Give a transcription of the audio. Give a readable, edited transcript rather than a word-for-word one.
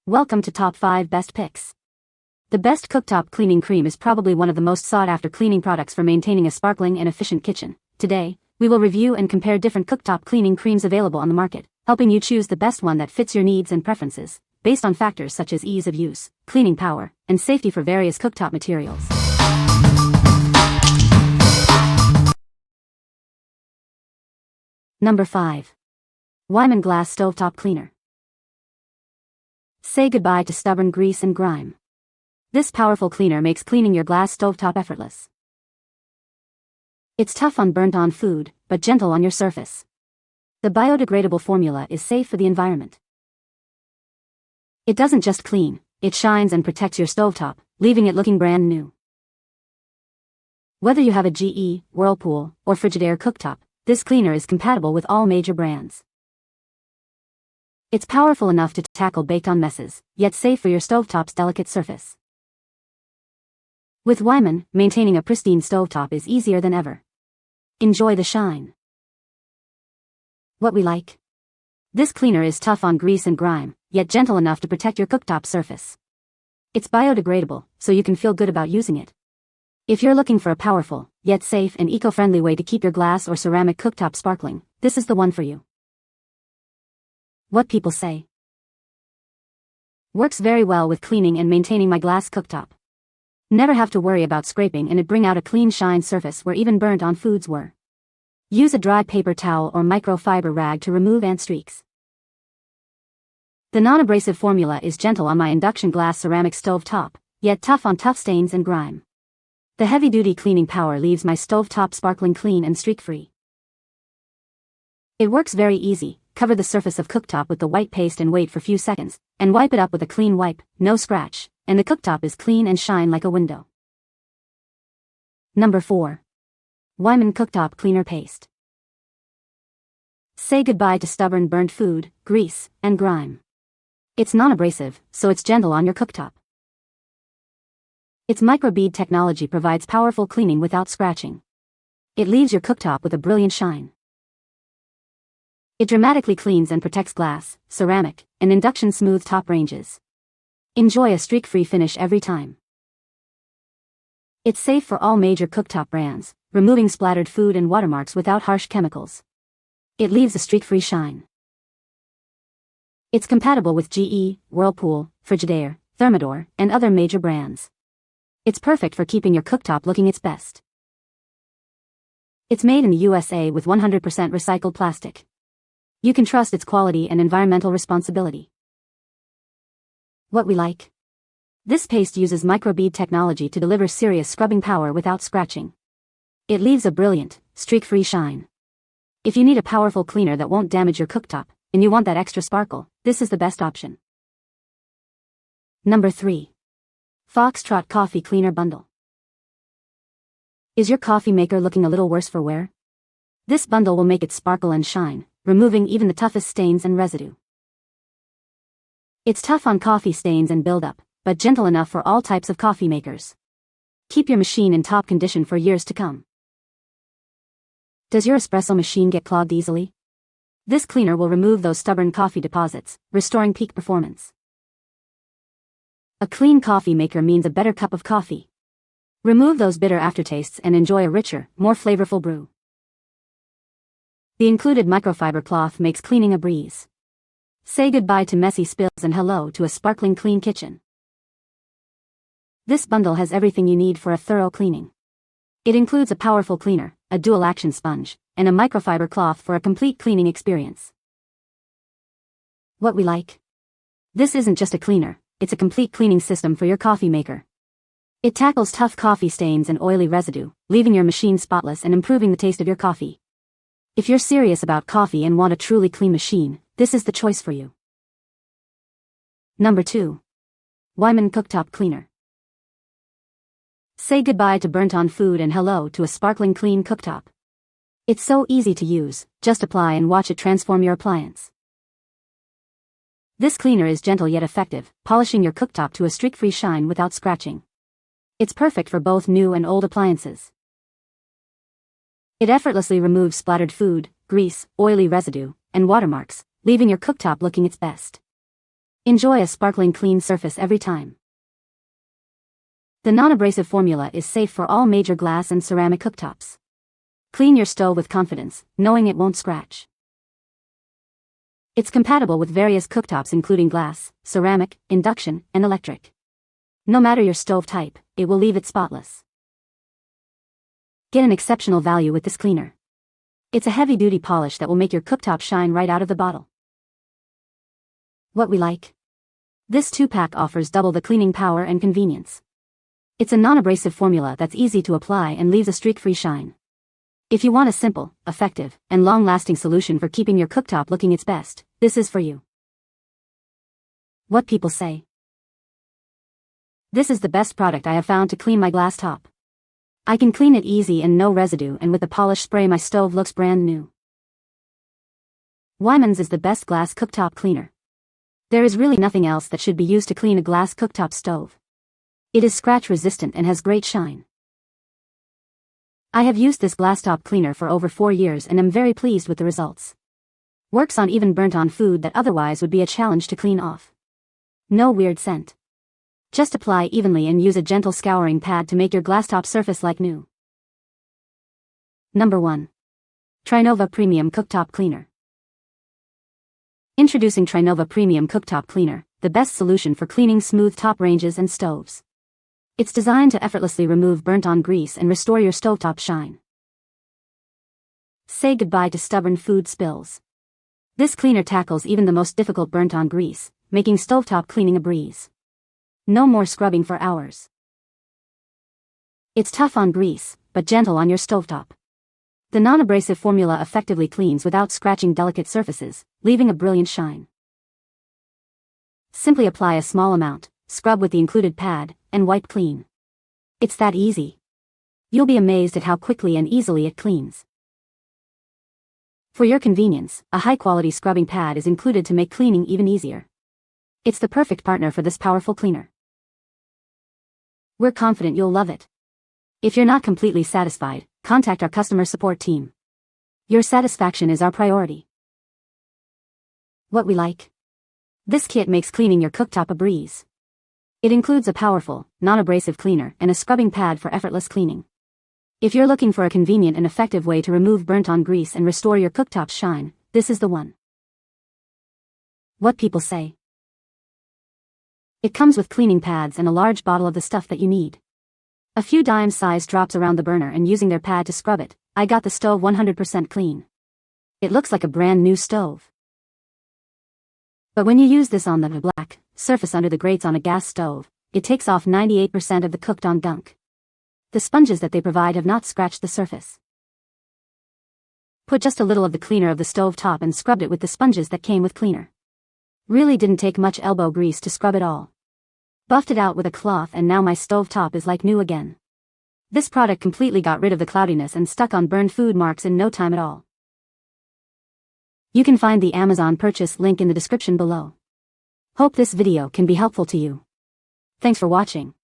Welcome to Top 5 Best Picks. The best cooktop cleaning cream is probably one of the most sought-after cleaning products for maintaining a sparkling and efficient kitchen. Today, we will review and compare different cooktop cleaning creams available on the market, helping you choose the best one that fits your needs and preferences, based on factors such as ease of use, cleaning power, and safety for various cooktop materials. Number 5. Weiman Glass Stovetop Cleaner. Say goodbye to stubborn grease and grime. This powerful cleaner makes cleaning your glass stovetop effortless. It's tough on burnt-on food, but gentle on your surface. The biodegradable formula is safe for the environment. It doesn't just clean, it shines and protects your stovetop, leaving it looking brand new. Whether you have a GE, Whirlpool, or Frigidaire cooktop, this cleaner is compatible with all major brands. It's powerful enough to tackle baked-on messes, yet safe for your stovetop's delicate surface. With Weiman, maintaining a pristine stovetop is easier than ever. Enjoy the shine. What we like. This cleaner is tough on grease and grime, yet gentle enough to protect your cooktop surface. It's biodegradable, so you can feel good about using it. If you're looking for a powerful, yet safe and eco-friendly way to keep your glass or ceramic cooktop sparkling, this is the one for you. What people say. Works very well with cleaning and maintaining my glass cooktop. Never have to worry about scraping and it bring out a clean shine surface where even burnt-on foods were. Use a dry paper towel or microfiber rag to remove ant streaks. The non-abrasive formula is gentle on my induction glass ceramic stovetop, yet tough on tough stains and grime. The heavy-duty cleaning power leaves my stovetop sparkling clean and streak-free. It works very easy. Cover the surface of cooktop with the white paste and wait for few seconds, and wipe it up with a clean wipe, no scratch, and the cooktop is clean and shine like a window. Number 4. Weiman Cooktop Cleaner Paste. Say goodbye to stubborn burnt food, grease, and grime. It's non-abrasive, so it's gentle on your cooktop. Its microbead technology provides powerful cleaning without scratching. It leaves your cooktop with a brilliant shine. It dramatically cleans and protects glass, ceramic, and induction smooth top ranges. Enjoy a streak-free finish every time. It's safe for all major cooktop brands, removing splattered food and watermarks without harsh chemicals. It leaves a streak-free shine. It's compatible with GE, Whirlpool, Frigidaire, Thermador, and other major brands. It's perfect for keeping your cooktop looking its best. It's made in the USA with 100% recycled plastic. You can trust its quality and environmental responsibility. What we like. This paste uses microbead technology to deliver serious scrubbing power without scratching. It leaves a brilliant, streak-free shine. If you need a powerful cleaner that won't damage your cooktop, and you want that extra sparkle, this is the best option. Number 3. Trot Coffee Cleaner Bundle. Is your coffee maker looking a little worse for wear? This bundle will make it sparkle and shine, removing even the toughest stains and residue. It's tough on coffee stains and buildup, but gentle enough for all types of coffee makers. Keep your machine in top condition for years to come. Does your espresso machine get clogged easily? This cleaner will remove those stubborn coffee deposits, restoring peak performance. A clean coffee maker means a better cup of coffee. Remove those bitter aftertastes and enjoy a richer, more flavorful brew. The included microfiber cloth makes cleaning a breeze. Say goodbye to messy spills and hello to a sparkling clean kitchen. This bundle has everything you need for a thorough cleaning. It includes a powerful cleaner, a dual-action sponge, and a microfiber cloth for a complete cleaning experience. What we like. This isn't just a cleaner, it's a complete cleaning system for your coffee maker. It tackles tough coffee stains and oily residue, leaving your machine spotless and improving the taste of your coffee. If you're serious about coffee and want a truly clean machine, this is the choice for you. Number 2. Weiman Cooktop Cleaner. Say goodbye to burnt-on food and hello to a sparkling clean cooktop. It's so easy to use, just apply and watch it transform your appliance. This cleaner is gentle yet effective, polishing your cooktop to a streak-free shine without scratching. It's perfect for both new and old appliances. It effortlessly removes splattered food, grease, oily residue, and watermarks, leaving your cooktop looking its best. Enjoy a sparkling clean surface every time. The non-abrasive formula is safe for all major glass and ceramic cooktops. Clean your stove with confidence, knowing it won't scratch. It's compatible with various cooktops including glass, ceramic, induction, and electric. No matter your stove type, it will leave it spotless. Get an exceptional value with this cleaner. It's a heavy-duty polish that will make your cooktop shine right out of the bottle. What we like? This 2-pack offers double the cleaning power and convenience. It's a non-abrasive formula that's easy to apply and leaves a streak-free shine. If you want a simple, effective, and long-lasting solution for keeping your cooktop looking its best, this is for you. What people say. This is the best product I have found to clean my glass top. I can clean it easy and no residue, and with the polish spray my stove looks brand new. Weiman's is the best glass cooktop cleaner. There is really nothing else that should be used to clean a glass cooktop stove. It is scratch resistant and has great shine. I have used this glass top cleaner for over 4 years and am very pleased with the results. Works on even burnt on food that otherwise would be a challenge to clean off. No weird scent. Just apply evenly and use a gentle scouring pad to make your glass top surface like new. Number 1. TriNova Premium Cooktop Cleaner. Introducing TriNova Premium Cooktop Cleaner, the best solution for cleaning smooth top ranges and stoves. It's designed to effortlessly remove burnt-on grease and restore your stovetop shine. Say goodbye to stubborn food spills. This cleaner tackles even the most difficult burnt-on grease, making stovetop cleaning a breeze. No more scrubbing for hours. It's tough on grease, but gentle on your stovetop. The non-abrasive formula effectively cleans without scratching delicate surfaces, leaving a brilliant shine. Simply apply a small amount, scrub with the included pad, and wipe clean. It's that easy. You'll be amazed at how quickly and easily it cleans. For your convenience, a high-quality scrubbing pad is included to make cleaning even easier. It's the perfect partner for this powerful cleaner. We're confident you'll love it. If you're not completely satisfied, contact our customer support team. Your satisfaction is our priority. What we like? This kit makes cleaning your cooktop a breeze. It includes a powerful, non-abrasive cleaner and a scrubbing pad for effortless cleaning. If you're looking for a convenient and effective way to remove burnt-on grease and restore your cooktop's shine, this is the one. What people say. It comes with cleaning pads and a large bottle of the stuff that you need. A few dime-sized drops around the burner and using their pad to scrub it, I got the stove 100% clean. It looks like a brand new stove. But when you use this on the black surface under the grates on a gas stove, it takes off 98% of the cooked-on gunk. The sponges that they provide have not scratched the surface. Put just a little of the cleaner of the stove top and scrubbed it with the sponges that came with cleaner. Really didn't take much elbow grease to scrub it all. Buffed it out with a cloth and now my stove top is like new again. This product completely got rid of the cloudiness and stuck on burned food marks in no time at all. You can find the Amazon purchase link in the description below. Hope this video can be helpful to you. Thanks for watching.